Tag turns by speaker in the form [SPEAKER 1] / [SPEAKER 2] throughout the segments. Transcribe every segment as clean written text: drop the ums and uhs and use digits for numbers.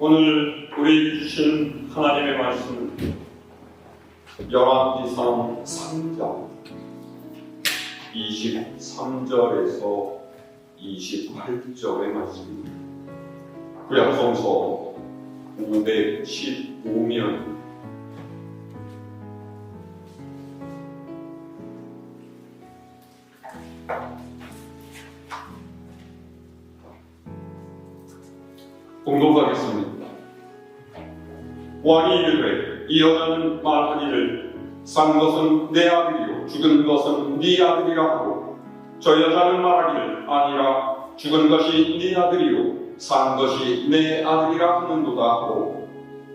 [SPEAKER 1] 오늘 우리 주신 하나님의 말씀은 열왕기상 3장 23절에서 28절의 말씀입니다. 구약성서 515면 공독하겠습니다. 왕이 이르되 이 여자는 말하기를 산 것은 내 아들이요 죽은 것은 네 아들이라 하고 저 여자는 말하기를 아니라 죽은 것이 네 아들이요 산 것이 내 아들이라 하는도다 하고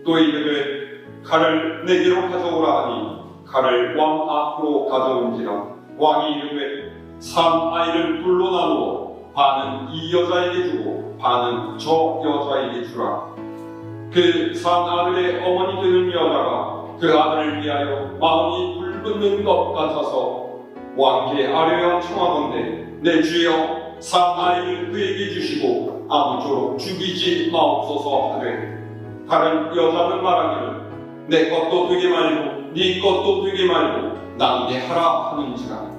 [SPEAKER 1] 또 이르되 칼을 내게로 가져오라 하니 칼을 왕 앞으로 가져온지라 왕이 이르되 산 아이를 둘로 나누어 반은 이 여자에게 주고 반은 저 여자에게 주라. 그 산 아들의 어머니 되는 여자가 그 아들을 위하여 마음이 불붙는 것 같아서 왕께 아뢰어 청하건대 내 주여 산 아이를 그에게 주시고 아무쪼록 죽이지 마옵소서 하되 다른 여자는 말하기를 내 것도 되게 말고 네 것도 되게 말고 낭비하라 하는지라.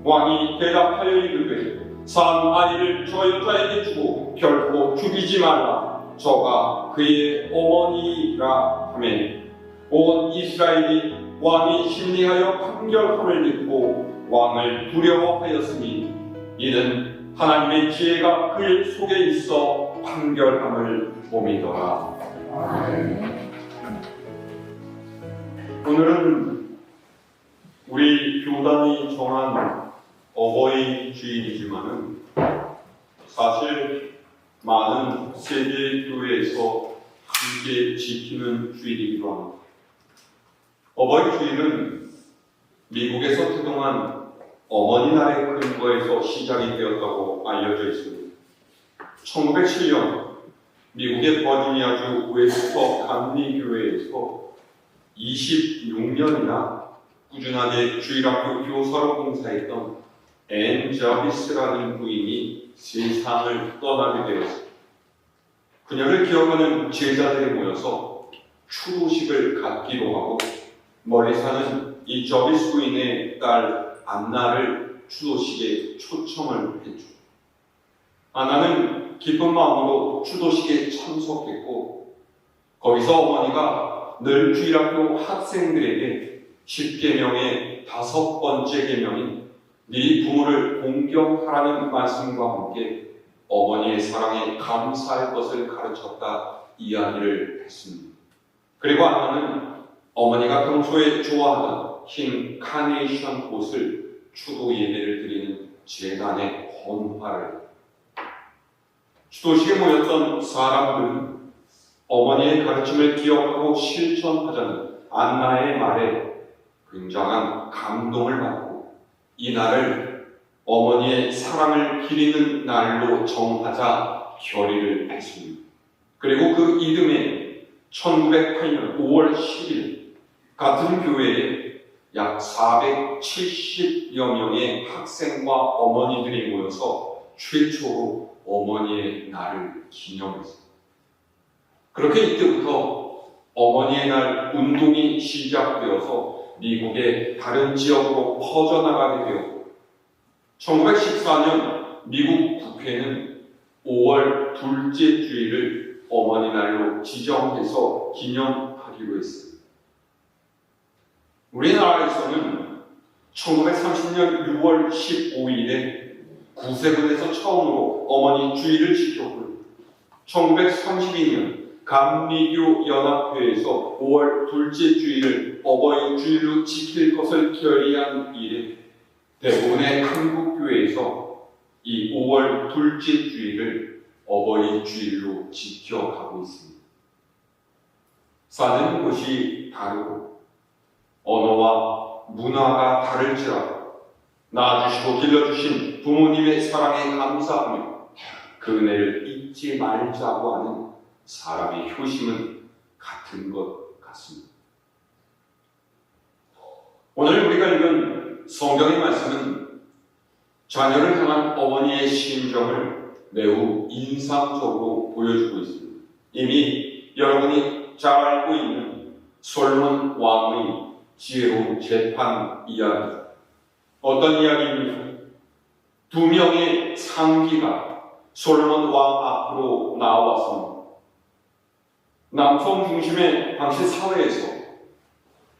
[SPEAKER 1] 왕이 대답하여 이르되 산 아이를 저 여자에게 주고 결코 죽이지 말라. 저가 그의 어머니라 하매 온 이스라엘이 왕이 심리하여 판결함을 듣고 왕을 두려워하였으니 이는 하나님의 지혜가 그의 속에 있어 판결함을 봄이더라. 오늘은 우리 교단이 정한 어버이 주일이지만은 사실 많은 세계 교회에서 함께 지키는 주일이기도 합니다. 어버이 주일은 미국에서 그동안 어머니 날의 근거에서 시작이 되었다고 알려져 있습니다. 1907년 미국의 버지니아주 웨스터 감리 교회에서 26년이나 꾸준하게 주일학교 교사로 봉사했던 앤 자비스라는 부인이 세상을 떠나게 되었습니다. 그녀를 기억하는 제자들이 모여서 추도식을 갖기로 하고 멀리 사는 이 저비스 부인의 딸 안나를 추도식에 초청을 했죠. 안나는 기쁜 마음으로 추도식에 참석했고 거기서 어머니가 늘 주일학교 학생들에게 10계명의 5번째 계명인 네 부모를 공경하라는 말씀과 함께 어머니의 사랑에 감사할 것을 가르쳤다 이야기를 했습니다. 그리고 안나는 어머니가 평소에 좋아하던 흰 카네이션 꽃을 추도 예배를 드리는 제단에 헌화를 추도식에 모였던 사람들은 어머니의 가르침을 기억하고 실천하자는 안나의 말에 굉장한 감동을 받고 이 날을 어머니의 사랑을 기리는 날로 정하자 결의를 했습니다. 그리고 그 이듬해 1908년 5월 10일 같은 교회에 약 470여 명의 학생과 어머니들이 모여서 최초로 어머니의 날을 기념했습니다. 그렇게 이때부터 어머니의 날 운동이 시작되어서 미국의 다른 지역으로 퍼져나가게 되었고 1914년 미국 국회는 5월 둘째 주일을 어머니 날로 지정해서 기념하기로 했습니다. 우리나라에서는 1930년 6월 15일에 구세군에서 처음으로 어머니 주일을 지켰고 1932년 감리교 연합회에서 5월 둘째 주일을 어버이 주일로 지킬 것을 결의한 이래 대부분의 한국 교회에서 이 5월 둘째 주일을 어버이 주일로 지켜가고 있습니다. 사는 곳이 다르고 언어와 문화가 다를지라도 낳아주시고 길러주신 부모님의 사랑에 감사하며 그 은혜를 잊지 말자고 하는 사람의 효심은 같은 것 같습니다. 오늘 우리가 읽은 성경의 말씀은 자녀를 향한 어머니의 심정을 매우 인상적으로 보여주고 있습니다. 이미 여러분이 잘 알고 있는 솔몬 왕의 지혜로운 재판 이야기. 어떤 이야기입니까? 두 명의 상기가 솔몬 왕 앞으로 나왔습니다. 남성 중심의 당시 사회에서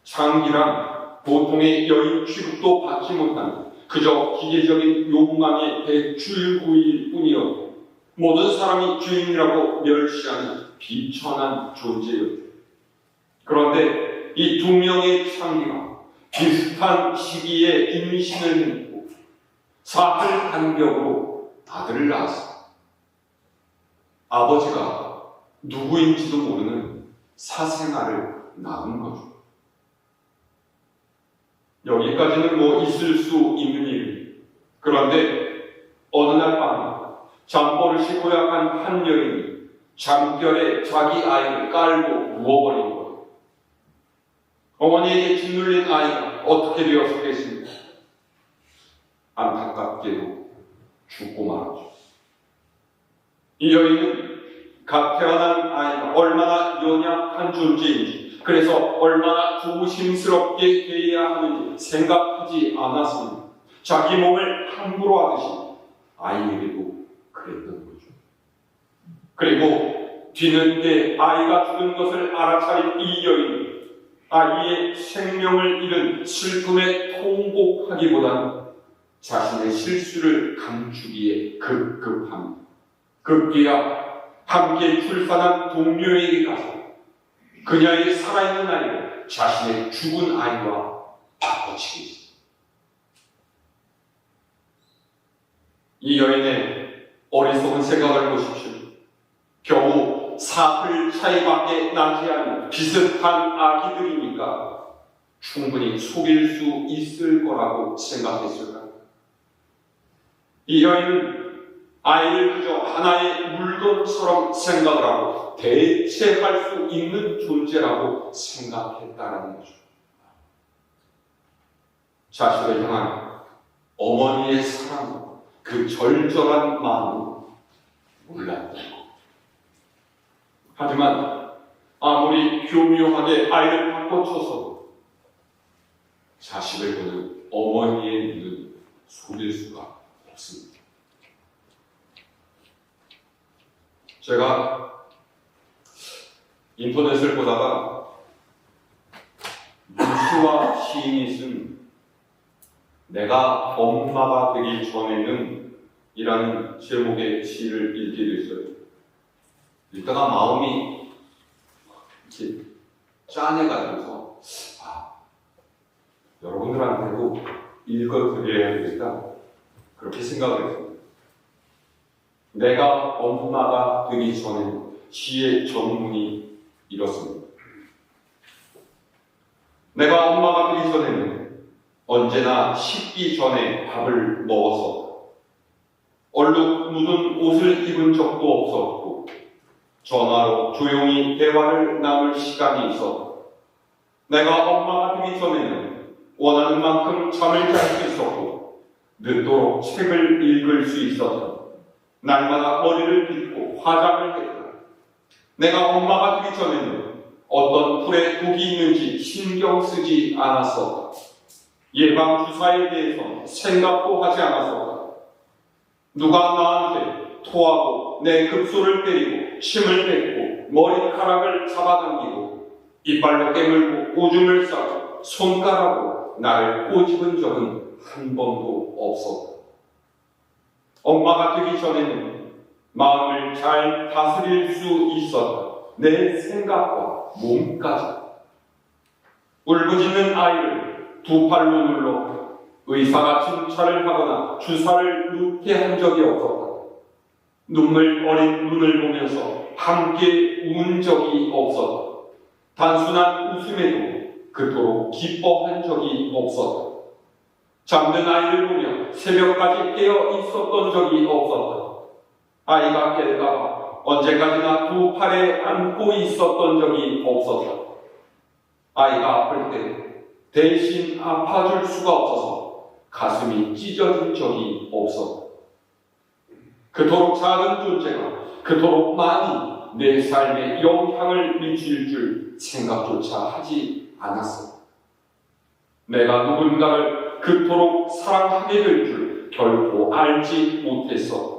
[SPEAKER 1] 상기란 보통의 여인 취급도 받지 못한 그저 기계적인 욕망의 배출구일 뿐이었고 모든 사람이 주인이라고 멸시하는 비천한 존재였죠. 그런데 이 두 명의 상기가 비슷한 시기에 임신을 했고 사흘 간격으로 아들을 낳았습니다. 아버지가 누구인지도 모르는 사생아를 낳은 거죠. 여기까지는 뭐 있을 수 있는 일입니다. 그런데 어느 날 밤에 잠버릇이 고약한 한 여인이 잠결에 자기 아이를 깔고 누워버린 거예요. 어머니에게 짓눌린 아이가 어떻게 되었겠습니까? 안타깝게도 죽고 말았죠. 이 여인은 갓 태어난 아이가 얼마나 연약한 존재인지, 그래서 얼마나 조심스럽게 대해야 하는지 생각하지 않았습니다. 자기 몸을 함부로 하듯이 아이에게도 그랬던 거죠. 그리고 뒤늦게 아이가 죽은 것을 알아차린 이 여인은 아이의 생명을 잃은 슬픔에 통곡하기보다는 자신의 실수를 감추기에 급급합니다. 급기야 함께 출산한 동료에게 가서 그녀의 살아있는 아이를 자신의 죽은 아이와 바꿔치기 했습니다. 이 여인의 어리석은 생각을 보십시오. 겨우 사흘 차이밖에 나지 않은 비슷한 아기들이니까 충분히 속일 수 있을 거라고 생각했을까요? 이 여인은 아이를 그저 하나의 물건처럼 생각을 하고 대체할 수 있는 존재라고 생각했다는 거죠. 자신을 향한 어머니의 사랑과 그 절절한 마음을 몰랐던 것. 하지만 아무리 교묘하게 아이를 바꿔쳐서 자식을 보는 어머니의 눈은 속일 수가 없습니다. 제가 인터넷을 보다가 유시와 시인이 쓴 내가 엄마가 되기 전에는 이라는 제목의 시를 읽게 됐어요. 읽다가 마음이 이렇게 짠해가지고서 여러분들한테도 읽어드려야 되겠다 그렇게 생각을 했습니다. 내가 엄마가 되기 전에는 시의 전문이 이렇습니다. 내가 엄마가 되기 전에는 언제나 식기 전에 밥을 먹었었다. 얼룩 묻은 옷을 입은 적도 없었고 전화로 조용히 대화를 나눌 시간이 있었다. 내가 엄마가 되기 전에는 원하는 만큼 잠을 잘 수 있었고 늦도록 책을 읽을 수 있었다. 날마다 머리를 빗고 화장을 했다. 내가 엄마가 되기 전에는 어떤 풀에 독이 있는지 신경 쓰지 않았었다. 예방주사에 대해서 생각도 하지 않았었다. 누가 나한테 토하고 내 급소를 때리고 침을 뱉고 머리카락을 잡아당기고 이빨로 깨물고 오줌을 싸고 손가락으로 나를 꼬집은 적은 한 번도 없었다. 엄마가 되기 전에는 마음을 잘 다스릴 수 있었다. 내 생각과 몸까지. 울부짖는 아이를 두 팔로 눌러 의사가 진찰을 하거나 주사를 눕게 한 적이 없었다. 눈물 어린 눈을 보면서 함께 운 적이 없었다. 단순한 웃음에도 그토록 기뻐한 적이 없었다. 잠든 아이를 보며 새벽까지 깨어 있었던 적이 없었다. 아이가 깰까봐 언제까지나 두 팔에 안고 있었던 적이 없었다. 아이가 아플 때 대신 아파줄 수가 없어서 가슴이 찢어진 적이 없었다. 그토록 작은 존재가 그토록 많이 내 삶에 영향을 미칠 줄 생각조차 하지 않았어. 내가 누군가를 그토록 사랑하게 될 줄 결코 알지 못했어.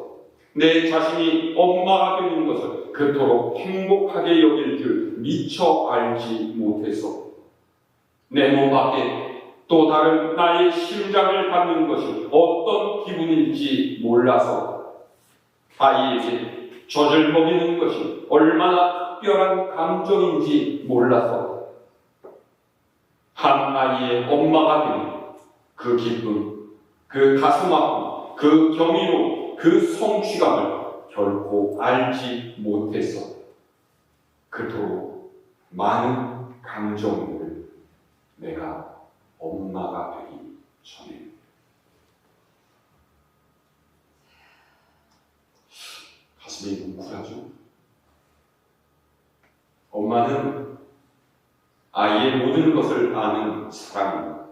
[SPEAKER 1] 내 자신이 엄마가 되는 것을 그토록 행복하게 여길 줄 미처 알지 못했어. 내 몸 밖에 또 다른 나의 심장을 갖는 것이 어떤 기분일지 몰라서 아이에게 젖을 먹이는 것이 얼마나 특별한 감정인지 몰라서 한 아이의 엄마가 되는 그 기쁨, 그 가슴 아픔, 그 경이로움, 그 성취감을 결코 알지 못했어. 그토록 많은 감정을 내가 엄마가 되기 전에. 가슴이 뭉클하죠? 엄마는 아이의 모든 것을 아는 사람입니다.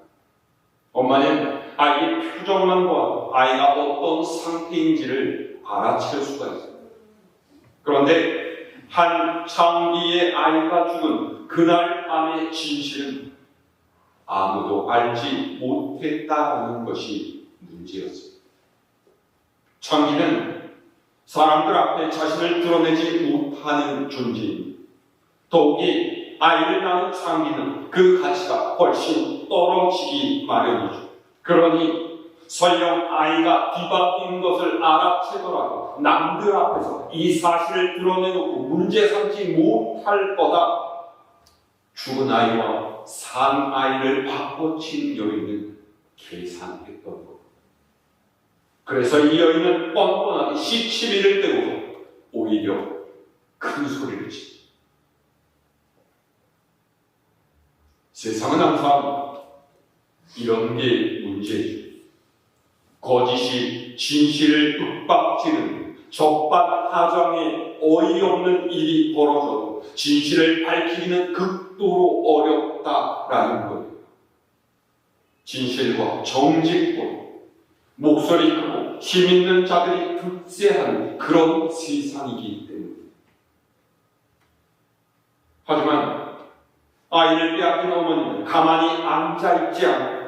[SPEAKER 1] 엄마는 아이의 표정만 봐도 아이가 어떤 상태인지를 알아챌 수가 있습니다. 그런데 한 창기의 아이가 죽은 그날 밤의 진실은 아무도 알지 못했다는 것이 문제였습니다. 창기는 사람들 앞에 자신을 드러내지 못하는 존재입니다. 더욱이 아이를 낳은 창기는 그 가치가 훨씬 떨어지기 마련이죠. 그러니 설령 아이가 뒤바뀐 것을 알아채더라도 남들 앞에서 이 사실을 드러내놓고 문제 삼지 못할 거다. 죽은 아이와 산 아이를 바꿔친 여인은 계산했던 것. 그래서 이 여인은 뻔뻔하게 시치미를 떼고 오히려 큰 소리를 치죠. 세상은 항상 이런 게 문제죠. 거짓이 진실을 윽박지는 적반하장의 어이없는 일이 벌어져도 진실을 밝히기는 극도로 어렵다라는 거예요. 진실과 정직과 목소리 크고 힘있는 자들이 득세하는 그런 세상이기 때문에. 하지만 아이를 빼앗긴 어머니는 가만히 앉아있지 않고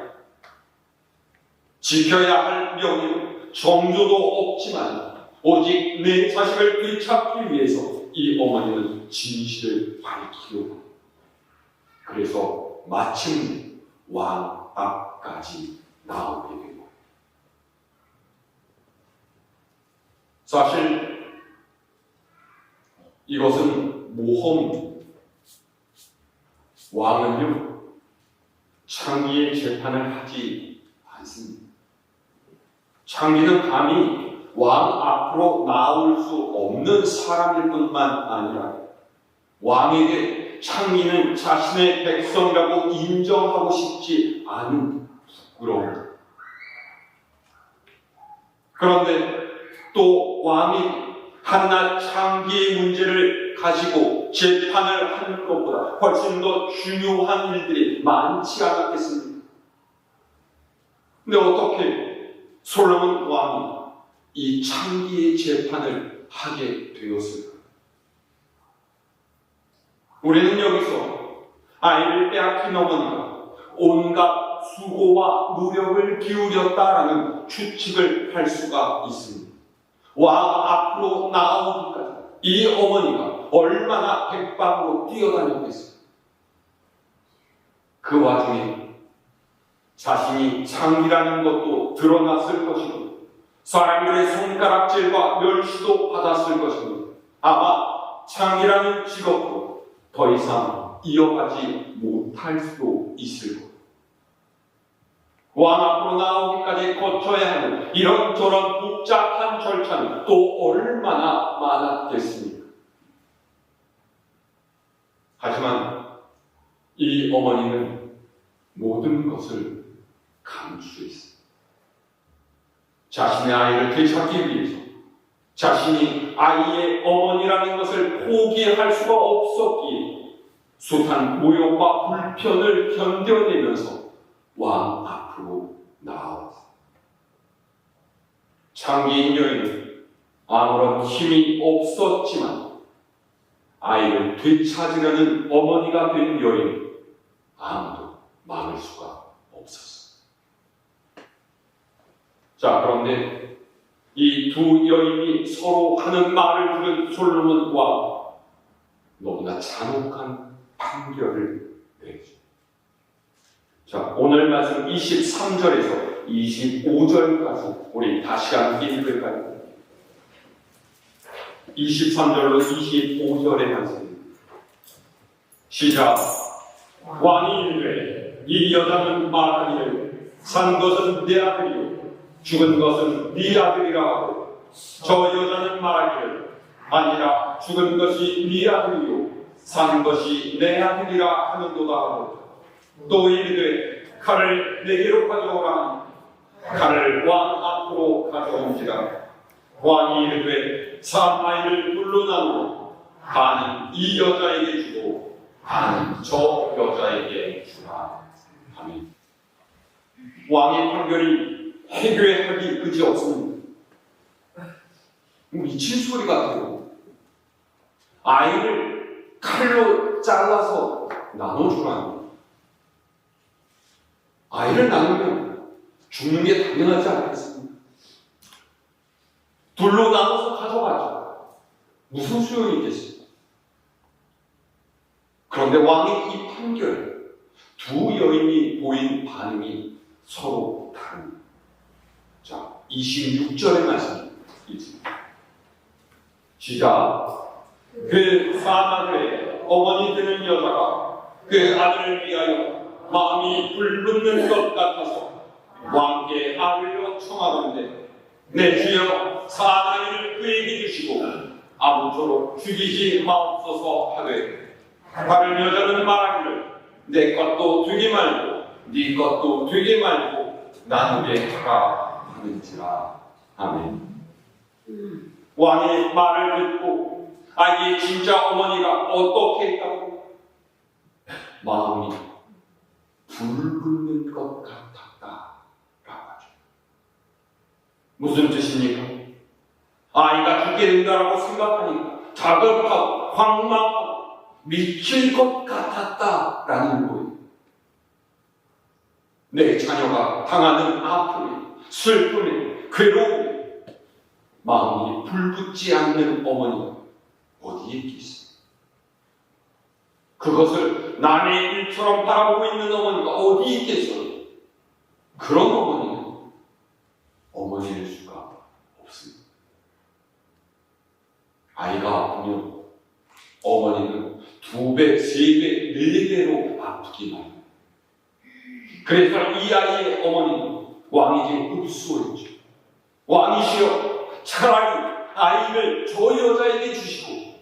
[SPEAKER 1] 지켜야 할 명예도 정조도 없지만 오직 내 자식을 되찾기 위해서 이 어머니는 진실을 밝히려고. 그래서 마침 왕 앞까지 나오게 된 거예요. 사실 이것은 모험입니다. 왕은요, 창기의 재판을 하지 않습니다. 창기는 감히 왕 앞으로 나올 수 없는 사람일 뿐만 아니라 왕에게 창기는 자신의 백성이라고 인정하고 싶지 않은 부끄러움. 그런데 또 왕이 한낱 창기의 문제를 가지고 재판을 하는 것보다 훨씬 더 중요한 일들이 많지 않았겠습니까? 근데 어떻게 솔로몬 왕이 이 창기의 재판을 하게 되었을까? 우리는 여기서 아이를 빼앗긴 어머니가 온갖 수고와 노력을 기울였다라는 추측을 할 수가 있습니다. 왕 앞으로 나오기까지 이 어머니가 얼마나 백방으로 뛰어다녔겠어요. 그 와중에 자신이 창기라는 것도 드러났을 것이고 사람들의 손가락질과 멸시도 받았을 것입니다. 아마 창기라는 직업도 더 이상 이어가지 못할 수도 있을 거예요. 왕 앞으로 나오기까지 거쳐야 하는 이런저런 복잡한 절차는 또 얼마나 많았겠습니까? 하지만 이 어머니는 모든 것을 감수했습니다. 자신의 아이를 되찾기 위해서 자신이 아이의 어머니라는 것을 포기할 수가 없었기에 숱한 모욕과 불편을 견뎌내면서 왕 앞으로 나왔습니다. 창기인 여인은 아무런 힘이 없었지만 아이를 되찾으려는 어머니가 된 여인, 아무도 막을 수가 없었어. 자, 그런데 이 두 여인이 서로 하는 말을 들은 솔로몬 왕, 너무나 잔혹한 판결을 내리죠. 자, 오늘 말씀 23절에서 25절까지 우리 다시 한번 읽을까요? 23절로 25절의 말씀. 시작. 왕이 이르되 이 여자는 말하기를 산 것은 내 아들이요 죽은 것은 네 아들이라 하고, 저 여자는 말하기를 아니라 죽은 것이 네 아들이요 산 것이 내 아들이라 하는도다 하고, 또 이르되 칼을 내게로 가져오라 하니 칼을 왕 앞으로 가져온지라. 왕이 이르되 산 아이를 둘로 나누어 반은 이 여자에게 주고 반은 저 여자에게 주라. 아멘. 왕의 판결이 해결하기 그지없습니다. 미친 소리 같아요. 아이를 칼로 잘라서 나눠주라는 거예요. 아이를 나누면 죽는 게 당연하지 않겠습니까? 둘로 나눠서 가져가죠. 무슨 소용이 있겠습니까? 그런데 왕의 이 판결, 두 여인이 보인 반응이 서로 다릅니다. 자, 26절의 말씀 읽습니다. 시작. 그 사마리아의 어머니 되는 여자가 그 아들을 위하여 마음이 불붙는 것 같아서 왕께 아뢰려 청하던데, 내 주여 사나이를 그에게 주시고 아무쪼록 죽이지 마옵소서 하되, 다른 여자는 말하기를 내 것도 되게 말고 네 것도 되게 말고 나누게 하라 하는지라. 아멘. 왕의 말을 듣고 아이의 진짜 어머니가 어떻게 했다고? 마음이 불붙는 것 같았다 라고 하죠. 무슨 뜻입니까? 아이가 죽게 된다라고 생각하니까 다급하고 황망하고 미칠 것 같았다라는 거예요. 내 자녀가 당하는 아픔에, 슬픔에, 괴로움에 마음이 불붙지 않는 어머니가 어디에 있겠어요? 그것을 남의 일처럼 바라보고 있는 어머니가 어디 있겠어요? 그런 어머니는 어머니일 수가 없습니다. 아이가 아프면 어머니는 2배, 3배, 4배로 아프기만 합니다. 그래서 이 아이의 어머니는 왕에게 흡수했죠. 왕이시여, 차라리 아이를 저 여자에게 주시고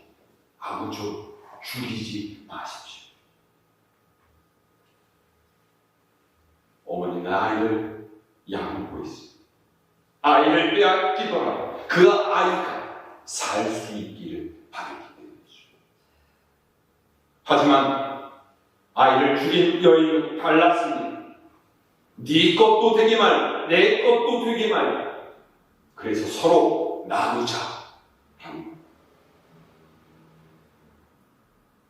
[SPEAKER 1] 아무쪼록 죽이지 마십시오. 어머니는 아이를 양보고 있습니다. 아이를 빼앗기더라도 그 아이가 살 수 있기를 바라기 때문이죠. 하지만 아이를 죽인 여인은 달랐습니다. 네 것도 되게 말고 내 것도 되게 말고, 그래서 서로 나누자 하는 거예요.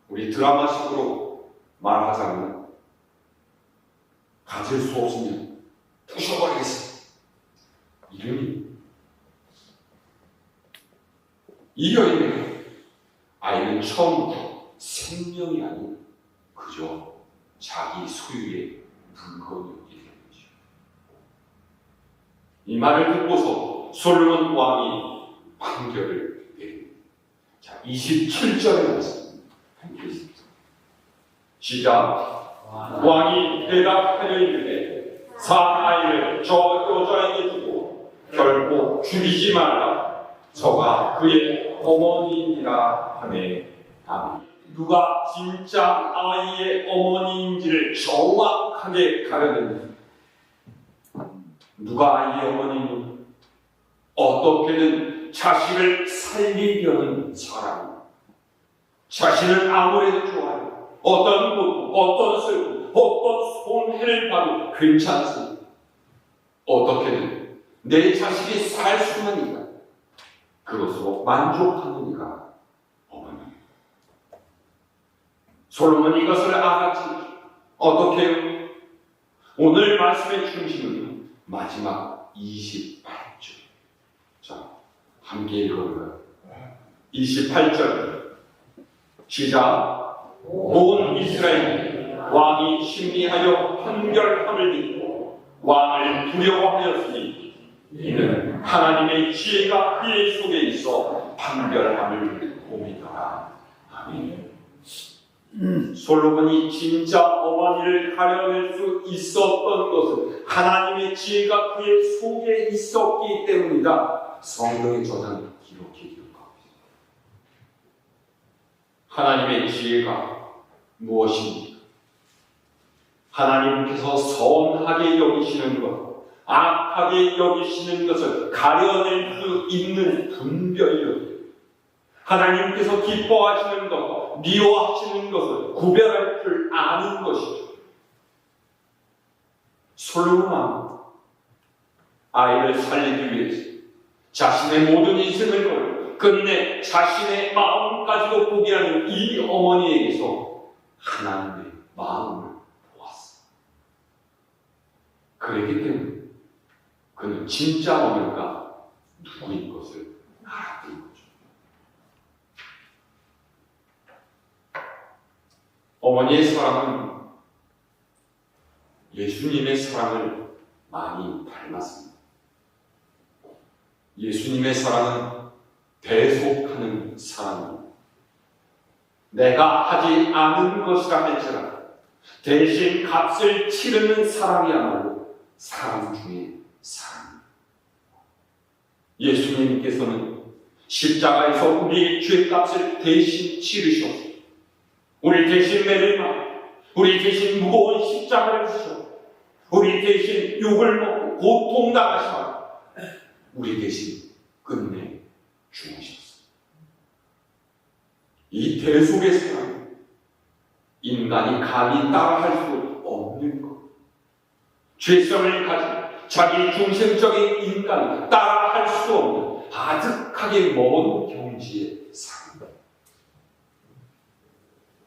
[SPEAKER 1] 우리 드라마식으로 말하자면 가질 수 없으면 부셔버리겠습니다. 이름이 이 여인에게 아이는 처음부터 생명이 아닌 그저 자기 소유의 물건이었기 때문이죠. 이 말을 듣고서 솔로몬 왕이 판결을 내립니다. 자, 27절에 말씀 함께했습니다. 시작. 왕이 대답하여 이르되 산 아이를 저 여자에게 주고 결코 죽이지 말라. 저가 그의 어머니이라 하네. 아멘. 누가 진짜 아이의 어머니인지를 정확하게 가려냅니다. 누가 아이의 어머니인지, 어떻게든 자식을 살리려는 사람. 자신은 아무래도 좋아요. 어떤 고통, 어떤 슬픔, 어떤 손해를 봐도 괜찮습니다. 어떻게든 내 자식이 살 수만 있다, 그것으로 만족하는 이가 어머니. 솔로몬이 이것을 알았지. 어떻게 해요? 오늘 말씀의 중심은 마지막 28절. 자, 함께 읽어볼까요? 28절 시작. 온 이스라엘이 왕이 심리하여 판결함을 듣고 왕을 두려워하였으니 이는 하나님의 지혜가 그의 속에 있어 판결함을 봅니다. 아멘. 솔로몬이 진짜 어머니를 가려낼 수 있었던 것은 하나님의 지혜가 그의 속에 있었기 때문이다. 성경의 저자는 이렇게 기록하고 있습니다. 하나님의 지혜가 무엇입니까? 하나님께서 선하게 여기시는 것, 악하게 여기시는 것을 가려낼 수 있는 분별력, 하나님께서 기뻐하시는 것, 미워하시는 것을 구별할 줄 아는 것이죠. 솔로몬은 아이를 살리기 위해서 자신의 모든 인생을 걸고 끝내 자신의 마음까지도 포기하는 이 어머니에게서 하나님의 마음을 보았어. 그렇기 때문에 그는 진짜 어머니가 누구인 것을 알았던 거죠. 어머니의 사랑은 예수님의 사랑을 많이 닮았습니다. 예수님의 사랑은 대속하는 사랑입니다. 내가 하지 않은 것이라 할지라도 대신 값을 치르는 사랑이야말로 사랑 중에 사랑입니다. 예수님께서는 십자가에서 우리의 죄값을 대신 치르셨고 우리 대신 매를 우리 대신 무거운 십자가를 지셨고 우리 대신 욕을 먹고 고통당하시고 우리 대신 끝내 죽으셨습니다. 이 대속의 사랑, 인간이 감히 따라할 수 없는 것, 죄성을 가진 자기 중심적인 인간이 따라할 수 없는 아득하게 먼 경지의 사랑입니다.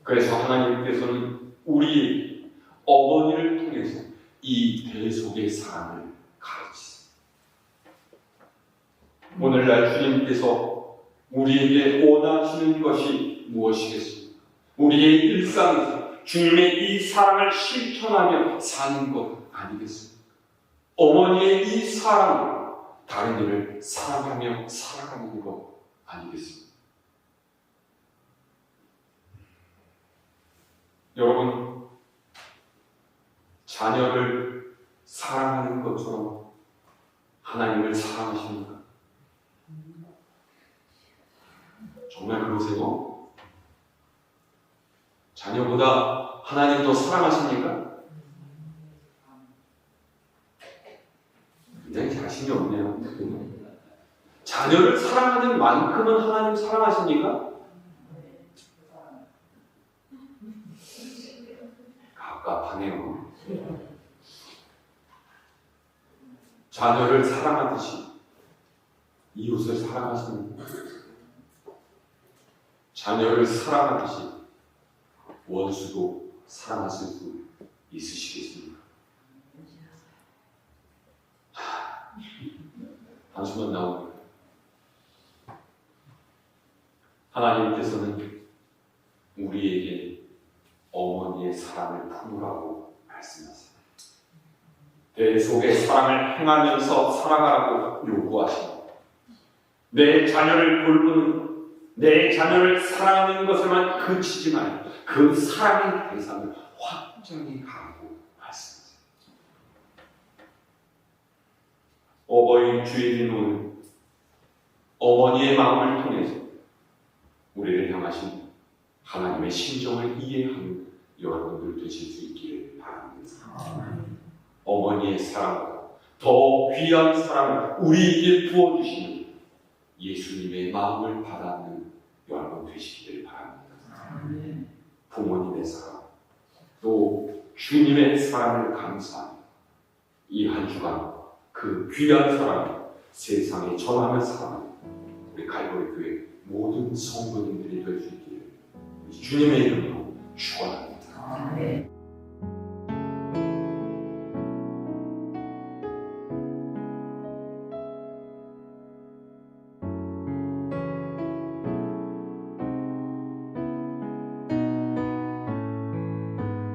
[SPEAKER 1] 그래서 하나님께서는 우리 어머니를 통해서 이 대속의 사랑을 가르치십니다. 오늘날 주님께서 우리에게 원하시는 것이 무엇이겠습니까? 우리의 일상에서 주님의 이 사랑을 실천하며 사는 것 아니겠습니까? 어머니의 이 사랑을 다른 이를 사랑하며 살아가는 것 아니겠습니까? 여러분, 자녀를 사랑하는 것처럼 하나님을 사랑하십니까? 정말 그러세요? 자녀보다 하나님 더 사랑하십니까? 굉장히 자신이 없네요. 자녀를 사랑하는 만큼은 하나님 사랑하십니까? 갑갑하네요. 자녀를 사랑하듯이 이웃을 사랑하십니까? 자녀를 사랑하듯이 원수도 사랑하실 수 있으시겠습니까? 단순한 나옵니다. 하나님께서는 우리에게 어머니의 사랑을 품으라고 말씀하세요. 대속의 사랑을 행하면서 살아가라고 요구하십니다. 내 자녀를 돌보는, 내 자녀를 사랑하는 것에만 그치지 말고 그 사랑의 대상을 확장해 가라고 말씀하세요. 어버이 주일인 오늘 어머니의 마음을 통해서 우리를 향하신 하나님의 심정을 이해하는 여러분들 되실 수 있기를 바랍니다. 어머니의 사랑보다 더 귀한 사랑을 우리에게 부어주시는 예수님의 마음을 받아는 여러분 되시기를 바랍니다. 부모님의 사랑, 또 주님의 사랑을 감사하며 이 한 주간 그 귀한 사랑을 세상에 전하는 사랑, 우리 갈보리 교회 모든 성도님들이 될 수 있기를 주님의 이름으로 죽어라.